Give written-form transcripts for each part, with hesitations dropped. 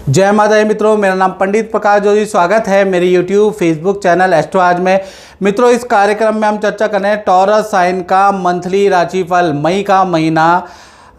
जय माता दी मित्रों, मेरा नाम पंडित प्रकाश जोशी। स्वागत है मेरे यूट्यूब फेसबुक चैनल एस्ट्रो आज में। मित्रों, इस कार्यक्रम में हम चर्चा करें टॉरस साइन का मंथली राशिफल मई का महीना।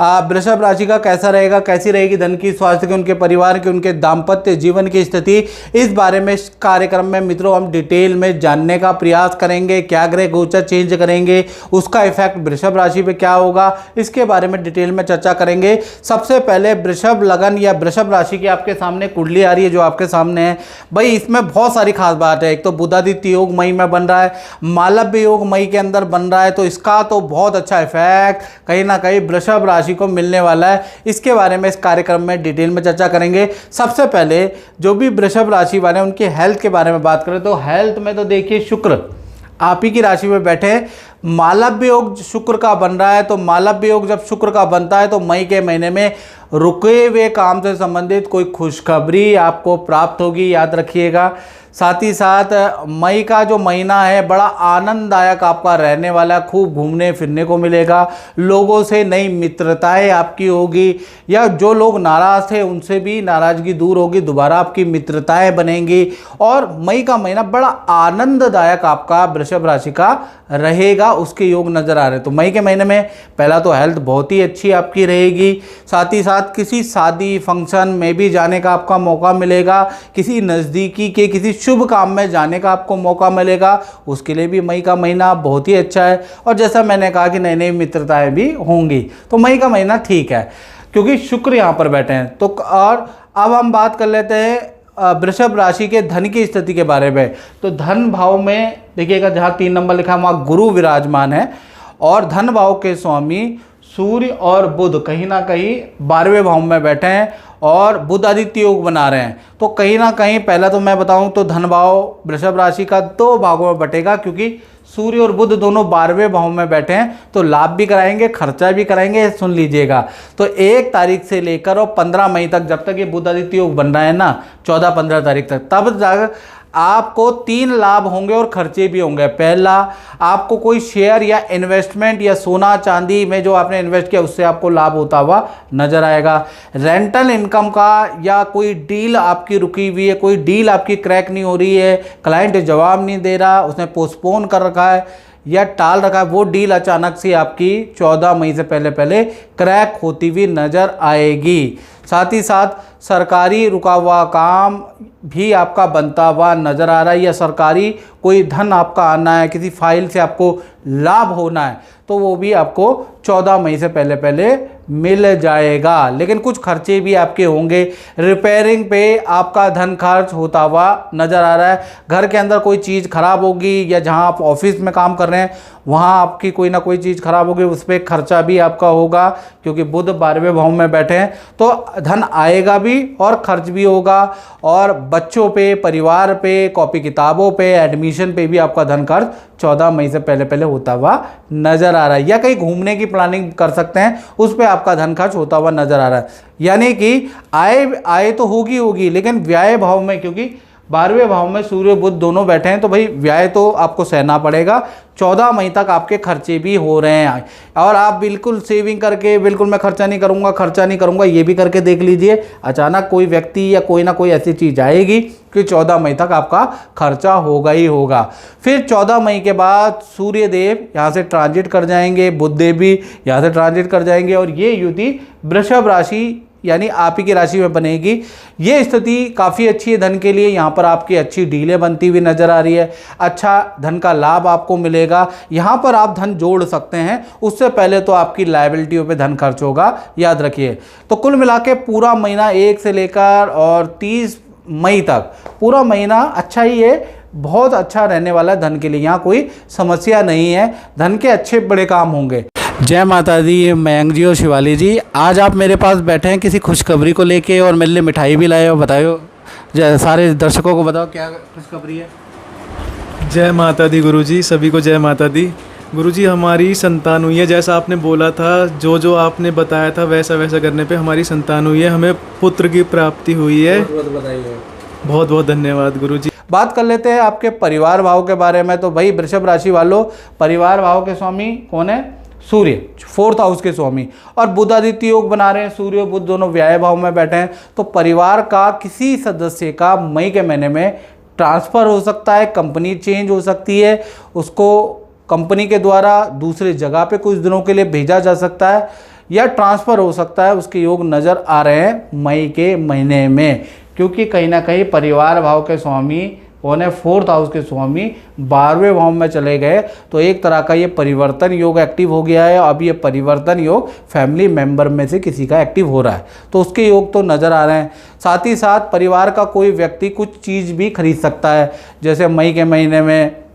वृषभ राशि का कैसा रहेगा, कैसी रहेगी धन की, स्वास्थ्य की, उनके परिवार की, उनके दाम्पत्य जीवन की स्थिति, इस बारे में इस कार्यक्रम में मित्रों हम डिटेल में जानने का प्रयास करेंगे। क्या ग्रह गोचर चेंज करेंगे, उसका इफेक्ट वृषभ राशि पे क्या होगा, इसके बारे में डिटेल में चर्चा करेंगे। सबसे पहले वृषभ लगन या वृषभ राशि की आपके सामने कुंडली आ रही है जो आपके सामने है। भाई इसमें बहुत सारी खास बात है। एक तो बुधादित्य योग मई में बन रहा है, मालव्य योग मई के अंदर बन रहा है, तो इसका तो बहुत अच्छा इफेक्ट कहीं ना कहीं वृषभ राशि को मिलने वाला है। इसके बारे में इस कार्यक्रम में डिटेल में चर्चा करेंगे। सबसे पहले जो भी वृषभ राशि वाले उनके हेल्थ के बारे में बात करें तो हेल्थ में तो देखिए शुक्र आप ही की राशि में बैठे, मालव्य योग शुक्र का बन रहा है। तो मालव्य योग जब शुक्र का बनता है तो मई के महीने में रुके हुए काम से संबंधित कोई खुशखबरी आपको प्राप्त होगी, याद रखिएगा। साथ ही साथ मई का जो महीना है बड़ा आनंददायक आपका रहने वाला, खूब घूमने फिरने को मिलेगा, लोगों से नई मित्रताएं आपकी होगी, या जो लोग नाराज़ थे उनसे भी नाराज़गी दूर होगी, दोबारा आपकी मित्रताएं बनेंगी। और मई का महीना बड़ा आनंददायक आपका वृषभ राशि का रहेगा, उसके योग नज़र आ रहे हैं। तो मई के महीने में पहला तो हेल्थ बहुत ही अच्छी आपकी रहेगी। साथ ही साथ किसी शादी फंक्शन में भी जाने का आपका मौका मिलेगा, किसी नज़दीकी के किसी शुभ काम में जाने का आपको मौका मिलेगा, उसके लिए भी मई का महीना बहुत ही अच्छा है। और जैसा मैंने कहा कि नई नई मित्रताएं भी होंगी, तो मई का महीना ठीक है क्योंकि शुक्र यहाँ पर बैठे हैं। तो और अब हम बात कर लेते हैं वृषभ राशि के धन की स्थिति के बारे में। तो धन भाव में देखिएगा जहाँ 3 नंबर लिखा है वहाँ गुरु विराजमान है, और धन भाव के स्वामी सूर्य और बुध कहीं ना कहीं 12वें भाव में बैठे हैं और बुध आदित्य योग बना रहे हैं। तो कहीं ना कहीं पहला तो मैं बताऊं तो धन भाव वृषभ राशि का 2 भागों में बटेगा, क्योंकि सूर्य और बुध दोनों 12वें भाव में बैठे हैं। तो लाभ भी कराएंगे, खर्चा भी कराएंगे, सुन लीजिएगा। तो 1 तारीख से लेकर और 15 मई तक, जब तक ये बुध आदित्य योग बन रहा है ना, 14-15 तारीख तक, तब तक आपको 3 लाभ होंगे और खर्चे भी होंगे। पहला, आपको कोई शेयर या इन्वेस्टमेंट या सोना चांदी में जो आपने इन्वेस्ट किया उससे आपको लाभ होता हुआ नजर आएगा। रेंटल इनकम का या कोई डील आपकी रुकी हुई है, कोई डील आपकी क्रैक नहीं हो रही है, क्लाइंट जवाब नहीं दे रहा, उसने पोस्टपोन कर रखा है या टाल रखा है, वो डील अचानक से आपकी 14 मई से पहले पहले क्रैक होती हुई नजर आएगी। साथ ही साथ सरकारी रुका हुआ काम भी आपका बनता हुआ नज़र आ रहा है, या सरकारी कोई धन आपका आना है, किसी फाइल से आपको लाभ होना है, तो वो भी आपको 14 मई से पहले पहले मिल जाएगा। लेकिन कुछ खर्चे भी आपके होंगे। रिपेयरिंग पे आपका धन खर्च होता हुआ नज़र आ रहा है। घर के अंदर कोई चीज़ खराब होगी, या जहां आप ऑफिस में काम कर रहे हैं वहां आपकी कोई ना कोई चीज़ खराब होगी, उस पर खर्चा भी आपका होगा, क्योंकि बुध 12वें भाव में बैठे हैं। तो धन आएगा भी और खर्च भी होगा। और बच्चों पे, परिवार पे, कॉपी किताबों पे, एडमिशन पे भी आपका धन खर्च 14 मई से पहले पहले होता हुआ नज़र आ रहा है। या कहीं घूमने की प्लानिंग कर सकते हैं, उस पर आपका धन खर्च होता हुआ नज़र आ रहा है। यानी कि आय तो होगी, लेकिन व्यय भाव में, क्योंकि 12वें भाव में सूर्य बुध दोनों बैठे हैं, तो भाई व्यय तो आपको सहना पड़ेगा। 14 मई तक आपके खर्चे भी हो रहे हैं, और आप बिल्कुल सेविंग करके बिल्कुल मैं खर्चा नहीं करूंगा ये भी करके देख लीजिए। अचानक कोई व्यक्ति या कोई ना कोई ऐसी चीज़ आएगी कि 14 मई तक आपका खर्चा होगा ही होगा। फिर 14 मई के बाद सूर्य देव यहाँ से ट्रांजिट कर जाएंगे, बुध देव भी यहाँ से ट्रांजिट कर जाएंगे, और ये युति वृषभ राशि यानी आप ही की राशि में बनेगी। ये स्थिति काफ़ी अच्छी है धन के लिए। यहाँ पर आपकी अच्छी डीलें बनती हुई नज़र आ रही है, अच्छा धन का लाभ आपको मिलेगा। यहाँ पर आप धन जोड़ सकते हैं, उससे पहले तो आपकी लायबिलिटियों पे धन खर्च होगा, याद रखिए। तो कुल मिला के पूरा महीना 1 से लेकर और 30 मई तक पूरा महीना अच्छा ही है, बहुत अच्छा रहने वाला है धन के लिए। यहाँ कोई समस्या नहीं है, धन के अच्छे बड़े काम होंगे। जय माता दी, मयंक जी और शिवाली जी, आज आप मेरे पास बैठे हैं किसी खुशखबरी को लेके, और मेरे लिए मिठाई भी लाए हो। बताओ, सारे दर्शकों को बताओ क्या खुशखबरी है। जय माता दी गुरुजी, सभी को जय माता दी। गुरुजी, हमारी संतान हुई है, जैसा आपने बोला था, जो आपने बताया था वैसा वैसा करने पे हमारी संतान हुई है, हमें पुत्र की प्राप्ति हुई है। बहुत बहुत बधाई है। बहुत बहुत धन्यवाद गुरुजी। बात कर लेते हैं आपके परिवार भाव के बारे में। तो भाई वृषभ राशि वालों, परिवार भाव के स्वामी कौन है? सूर्य 4th हाउस के स्वामी, और बुध आदित्य योग बना रहे हैं, सूर्य और बुध दोनों व्याय भाव में बैठे हैं। तो परिवार का किसी सदस्य का मई के महीने में ट्रांसफ़र हो सकता है, कंपनी चेंज हो सकती है, उसको कंपनी के द्वारा दूसरी जगह पे कुछ दिनों के लिए भेजा जा सकता है या ट्रांसफ़र हो सकता है। उसके योग नज़र आ रहे हैं मई के महीने में, क्योंकि कहीं ना कहीं परिवार भाव के स्वामी कौन है, 4th हाउस के स्वामी 12वें भाव में चले गए। तो एक तरह का ये परिवर्तन योग एक्टिव हो गया है। अब ये परिवर्तन योग फैमिली मेंबर में से किसी का एक्टिव हो रहा है, तो उसके योग तो नज़र आ रहे हैं। साथ ही साथ परिवार का कोई व्यक्ति कुछ चीज़ भी खरीद सकता है, जैसे मई के महीने में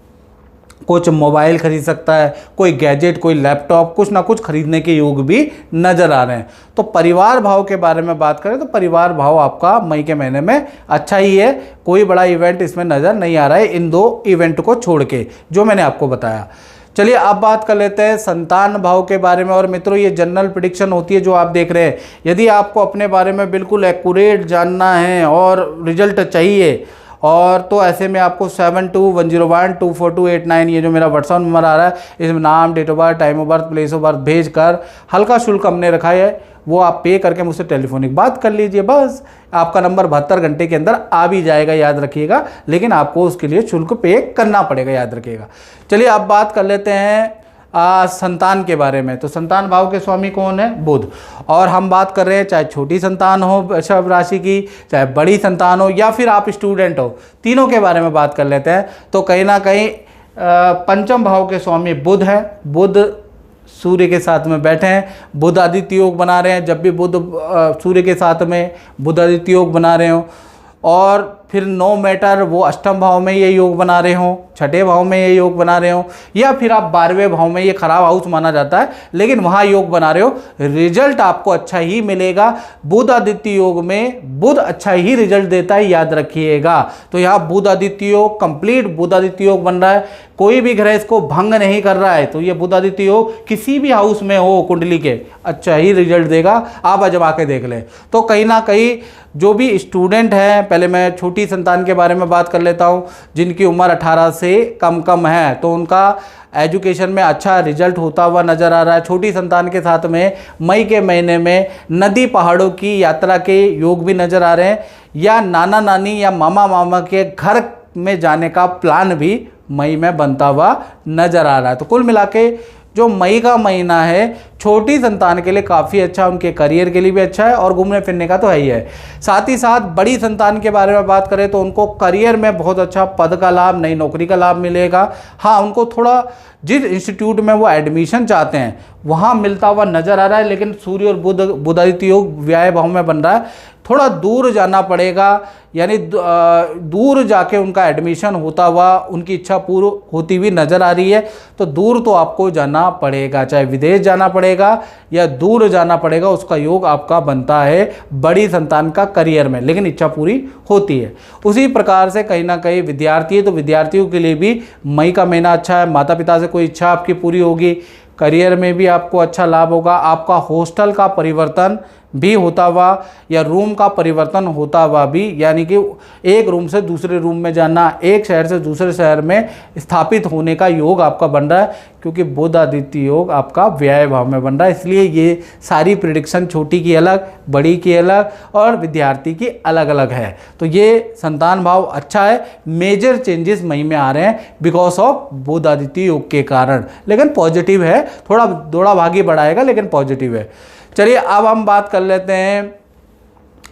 कुछ मोबाइल खरीद सकता है, कोई गैजेट, कोई लैपटॉप, कुछ ना कुछ खरीदने के योग भी नज़र आ रहे हैं। तो परिवार भाव के बारे में बात करें तो परिवार भाव आपका मई के महीने में अच्छा ही है, कोई बड़ा इवेंट इसमें नज़र नहीं आ रहा है इन 2 इवेंट को छोड़ के जो मैंने आपको बताया। चलिए अब बात कर लेते हैं संतान भाव के बारे में। और मित्रों, ये जनरल प्रेडिक्शन होती है जो आप देख रहे हैं। यदि आपको अपने बारे में बिल्कुल एक्यूरेट जानना है और रिजल्ट चाहिए, और तो ऐसे में आपको 7210124289 ये जो मेरा व्हाट्सअप नंबर आ रहा है, इसमें नाम, date of birth, time of birth, place of birth भेज कर हल्का शुल्क हमने रखा है, वो आप पे करके मुझसे टेलीफोनिक बात कर लीजिए। बस आपका नंबर 72 घंटे के अंदर आ भी जाएगा, याद रखिएगा, लेकिन आपको उसके लिए शुल्क पे करना पड़ेगा, याद रखिएगा। चलिए अब बात कर लेते हैं संतान के बारे में। तो संतान भाव के स्वामी कौन है, बुध। और हम बात कर रहे हैं चाहे छोटी संतान हो वृषभ राशि की, चाहे बड़ी संतान हो, या फिर आप स्टूडेंट हो, तीनों के बारे में बात कर लेते हैं। तो कहीं ना कहीं पंचम भाव के स्वामी बुध है, बुध सूर्य के साथ में बैठे हैं, बुध आदित्य योग बना रहे हैं। जब भी बुध सूर्य के साथ में बुध आदित्य योग बना रहे हो, और फिर नो मैटर वो अष्टम भाव में ये योग बना रहे हो, छठे भाव में ये योग बना रहे हो, या फिर आप 12वें भाव में, ये खराब हाउस माना जाता है लेकिन वहाँ योग बना रहे हो, रिजल्ट आपको अच्छा ही मिलेगा। बुध आदित्य योग में बुध अच्छा ही रिजल्ट देता है, याद रखिएगा। तो यहाँ बुध आदित्य योग, कंप्लीट बुध आदित्य योग बन रहा है, कोई भी ग्रह इसको भंग नहीं कर रहा है। तो ये बुध आदित्य योग किसी भी हाउस में हो कुंडली के, अच्छा ही रिजल्ट देगा, आप आजमा के देख लें। तो कहीं ना कहीं जो भी स्टूडेंट हैं, पहले मैं छोटी संतान के बारे में बात कर लेता हूं, जिनकी उम्र 18 से कम है, तो उनका एजुकेशन में अच्छा रिजल्ट होता हुआ नज़र आ रहा है। छोटी संतान के साथ में मई के महीने में नदी पहाड़ों की यात्रा के योग भी नज़र आ रहे हैं, या नाना नानी या मामा मामा के घर में जाने का प्लान भी मई में बनता हुआ नज़र आ रहा है। तो कुल मिला के जो मई का महीना है छोटी संतान के लिए काफ़ी अच्छा, उनके करियर के लिए भी अच्छा है, और घूमने फिरने का तो है ही है। साथ ही साथ बड़ी संतान के बारे में बात करें तो उनको करियर में बहुत अच्छा पद का लाभ, नई नौकरी का लाभ मिलेगा। हाँ, उनको थोड़ा जिस इंस्टीट्यूट में वो एडमिशन चाहते हैं वहाँ मिलता हुआ नज़र आ रहा है, लेकिन सूर्य और बुध आदित्य योग व्याय भाव में बन रहा है, थोड़ा दूर जाना पड़ेगा, यानी दूर जाके उनका एडमिशन होता हुआ उनकी इच्छा पूरी होती हुई नज़र आ रही है। तो दूर तो आपको जाना पड़ेगा, चाहे विदेश जाना पड़ेगा या दूर जाना पड़ेगा, उसका योग आपका बनता है बड़ी संतान का करियर में, लेकिन इच्छा पूरी होती है। उसी प्रकार से कहीं ना कहीं विद्यार्थी है, तो विद्यार्थियों के लिए भी मई का महीना अच्छा है। माता पिता से कोई इच्छा आपकी पूरी होगी, करियर में भी आपको अच्छा लाभ होगा। आपका हॉस्टल का परिवर्तन भी होता हुआ या रूम का परिवर्तन होता हुआ भी, यानी कि एक रूम से दूसरे रूम में जाना, एक शहर से दूसरे शहर में स्थापित होने का योग आपका बन रहा है, क्योंकि बुध आदित्य योग आपका व्यय भाव में बन रहा है। इसलिए ये सारी प्रेडिक्शन छोटी की अलग, बड़ी की अलग और विद्यार्थी की अलग अलग है। तो ये संतान भाव अच्छा है, मेजर चेंजेस मई में आ रहे हैं बिकॉज ऑफ बुध आदित्य योग के कारण, लेकिन पॉजिटिव है, थोड़ा दौड़ा भागी बढ़ाएगा लेकिन पॉजिटिव है। चलिए अब हम बात कर लेते हैं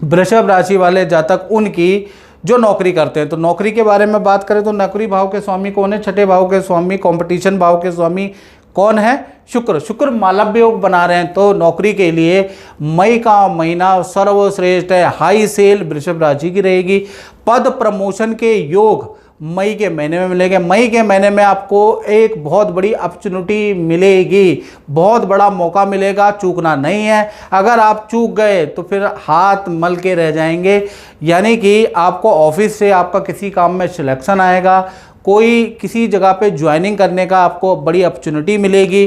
वृषभ राशि वाले जातक, उनकी जो नौकरी करते हैं। तो नौकरी के बारे में बात करें तो नौकरी भाव के स्वामी कौन है, छठे भाव के स्वामी, कंपटीशन भाव के स्वामी कौन है, शुक्र मालव्य योग बना रहे हैं। तो नौकरी के लिए मई का महीना सर्वश्रेष्ठ है, हाई सेल वृषभ राशि की रहेगी। पद प्रमोशन के योग मई के महीने में मिलेंगे। मई के महीने में आपको एक बहुत बड़ी अपॉर्चुनिटी मिलेगी, बहुत बड़ा मौका मिलेगा, चूकना नहीं है। अगर आप चूक गए तो फिर हाथ मल के रह जाएंगे, यानी कि आपको ऑफिस से आपका किसी काम में सिलेक्शन आएगा, कोई किसी जगह पे ज्वाइनिंग करने का आपको बड़ी अपॉर्चुनिटी मिलेगी,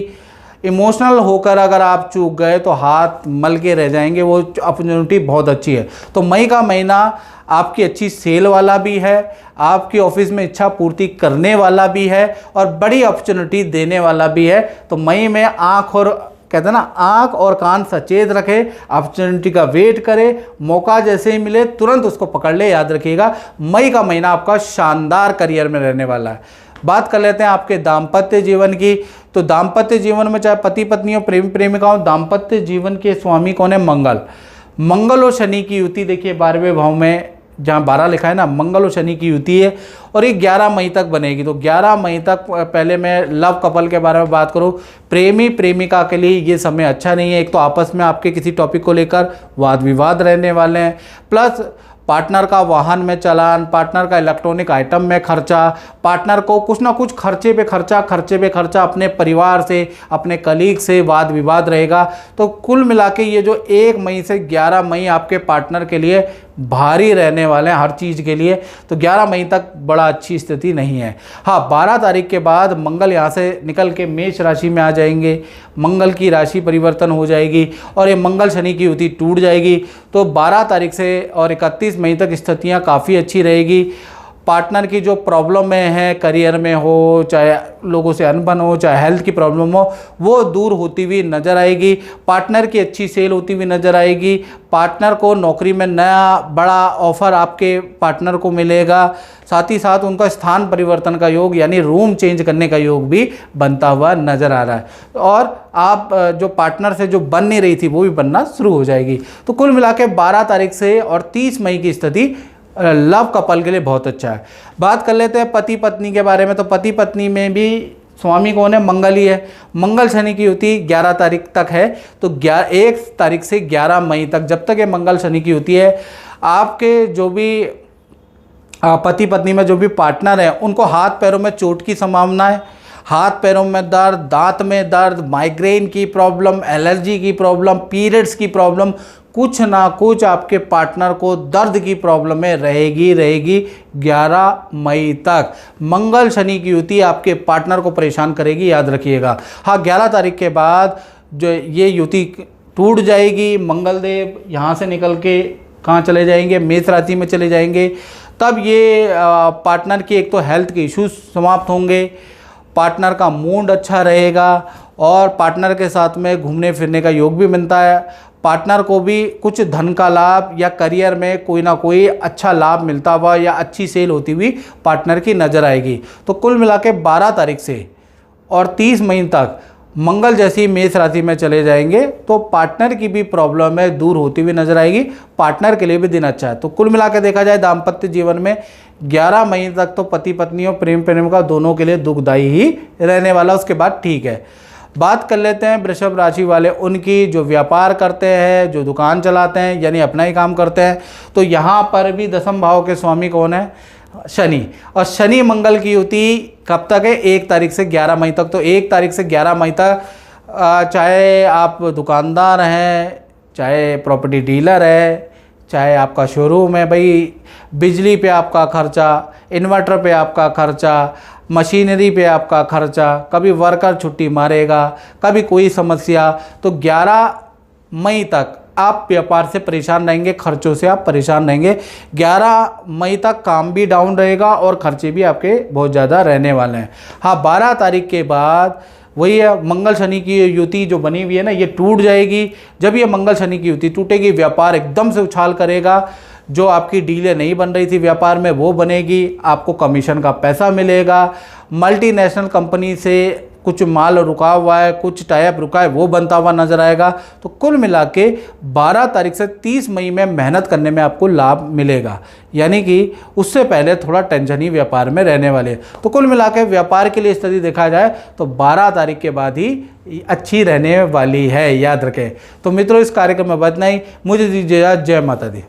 इमोशनल होकर अगर आप चूक गए तो हाथ मल के रह जाएंगे, वो अपॉर्चुनिटी बहुत अच्छी है। तो मई का महीना आपकी अच्छी सेल वाला भी है, आपकी ऑफिस में इच्छा पूर्ति करने वाला भी है और बड़ी अपॉर्चुनिटी देने वाला भी है। तो मई में आँख और कहते हैं ना, आँख और कान सचेत रखें, अपॉर्चुनिटी का वेट करें, मौका जैसे ही मिले तुरंत उसको पकड़ ले। याद रखिएगा मई का महीना आपका शानदार करियर में रहने वाला है। बात कर लेते हैं आपके दाम्पत्य जीवन की। तो दाम्पत्य जीवन में चाहे पति पत्नी हो, प्रेमी प्रेमिका हो, दाम्पत्य जीवन के स्वामी कौन है? मंगल। मंगल और शनि की युति देखिए 12वें भाव में, जहाँ 12 लिखा है ना, मंगल और शनि की युति है और ये 11 मई तक बनेगी। तो 11 मई तक, पहले मैं लव कपल के बारे में बात करूँ, प्रेमी प्रेमिका के लिए ये समय अच्छा नहीं है। एक तो आपस में आपके किसी टॉपिक को लेकर वाद विवाद रहने वाले हैं, प्लस पार्टनर का वाहन में चालान, पार्टनर का इलेक्ट्रॉनिक आइटम में खर्चा, पार्टनर को कुछ ना कुछ खर्चे पे खर्चा, अपने परिवार से, अपने कलीग से वाद विवाद रहेगा। तो कुल मिला के ये जो 1 मई से 11 मई आपके पार्टनर के लिए भारी रहने वाले हैं हर चीज़ के लिए। तो 11 मई तक बड़ा अच्छी स्थिति नहीं है। हाँ, 12 तारीख के बाद मंगल यहाँ से निकल के मेष राशि में आ जाएंगे, मंगल की राशि परिवर्तन हो जाएगी और ये मंगल शनि की युति टूट जाएगी। तो 12 तारीख से और 31 मई तक स्थितियाँ काफ़ी अच्छी रहेगी। पार्टनर की जो प्रॉब्लम है, करियर में हो, चाहे लोगों से अनबन हो, चाहे हेल्थ की प्रॉब्लम हो, वो दूर होती हुई नज़र आएगी। पार्टनर की अच्छी सेल होती हुई नज़र आएगी। पार्टनर को नौकरी में नया बड़ा ऑफर आपके पार्टनर को मिलेगा। साथ ही साथ उनका स्थान परिवर्तन का योग, यानी रूम चेंज करने का योग भी बनता हुआ नज़र आ रहा है और आप जो पार्टनर से जो बन नहीं रही थी वो भी बनना शुरू हो जाएगी। तो कुल मिला के 12 तारीख से और 30 मई की स्थिति लव कपल के लिए बहुत अच्छा है। बात कर लेते हैं पति पत्नी के बारे में। तो पति पत्नी में भी स्वामी कौन है? मंगल ही है। मंगल शनि की युति 11 तारीख तक है। तो 1 तारीख से 11 मई तक, जब तक ये मंगल शनि की युति है, आपके जो भी पति पत्नी में जो भी पार्टनर है उनको हाथ पैरों में चोट की संभावना है। हाथ पैरों में दर्द, दांत में दर्द, माइग्रेन की प्रॉब्लम, एलर्जी की प्रॉब्लम, पीरियड्स की प्रॉब्लम, कुछ ना कुछ आपके पार्टनर को दर्द की प्रॉब्लम में रहेगी 11 मई तक। मंगल शनि की युति आपके पार्टनर को परेशान करेगी, याद रखिएगा। हाँ, 11 तारीख के बाद जो ये युति टूट जाएगी, मंगल देव यहाँ से निकल के कहाँ चले जाएंगे? मेष राशि में चले जाएंगे। तब ये पार्टनर की एक तो हेल्थ के इश्यूज समाप्त होंगे, पार्टनर का मूड अच्छा रहेगा और पार्टनर के साथ में घूमने फिरने का योग भी बनता है। पार्टनर को भी कुछ धन का लाभ या करियर में कोई ना कोई अच्छा लाभ मिलता हुआ या अच्छी सेल होती हुई पार्टनर की नज़र आएगी। तो कुल मिला के 12 तारीख से और 30 मई तक मंगल जैसी मेष राशि में चले जाएंगे तो पार्टनर की भी प्रॉब्लम है दूर होती हुई नजर आएगी। पार्टनर के लिए भी दिन अच्छा है। तो कुल मिला के देखा जाए दाम्पत्य जीवन में 11 मई तक तो पति पत्नी और प्रेम प्रेमिका दोनों के लिए दुखदायी ही रहने वाला, उसके बाद ठीक है। बात कर लेते हैं वृषभ राशि वाले उनकी, जो व्यापार करते हैं, जो दुकान चलाते हैं, यानी अपना ही काम करते हैं। तो यहाँ पर भी 10वें भाव के स्वामी कौन है? शनि। और शनि मंगल की युति कब तक है? 1 तारीख से 11 मई तक। तो 1 तारीख से 11 मई तक चाहे आप दुकानदार हैं, चाहे प्रॉपर्टी डीलर है, चाहे आपका शोरूम है, भाई बिजली पे आपका खर्चा, इन्वर्टर पे आपका खर्चा, मशीनरी पे आपका खर्चा, कभी वर्कर छुट्टी मारेगा, कभी कोई समस्या, तो 11 मई तक आप व्यापार से परेशान रहेंगे, खर्चों से आप परेशान रहेंगे। 11 मई तक काम भी डाउन रहेगा और खर्चे भी आपके बहुत ज़्यादा रहने वाले हैं। हाँ, 12 तारीख के बाद वही है, मंगल शनि की युति जो बनी हुई है ना, ये टूट जाएगी। जब ये मंगल शनि की युति टूटेगी, व्यापार एकदम से उछाल करेगा। जो आपकी डीलें नहीं बन रही थी व्यापार में वो बनेगी, आपको कमीशन का पैसा मिलेगा। मल्टीनेशनल कंपनी से कुछ माल रुका हुआ है, कुछ टाइप रुका है, वो बनता हुआ नजर आएगा। तो कुल मिला के 12 तारीख से 30 मई में मेहनत करने में आपको लाभ मिलेगा, यानी कि उससे पहले थोड़ा टेंशन ही व्यापार में रहने वाले। तो कुल मिला के व्यापार के लिए स्थिति देखा जाए तो 12 तारीख के बाद ही अच्छी रहने वाली है, याद रखें। तो मित्रों, इस कार्यक्रम में बतना ही। मुझे दीजिए जय माता दी।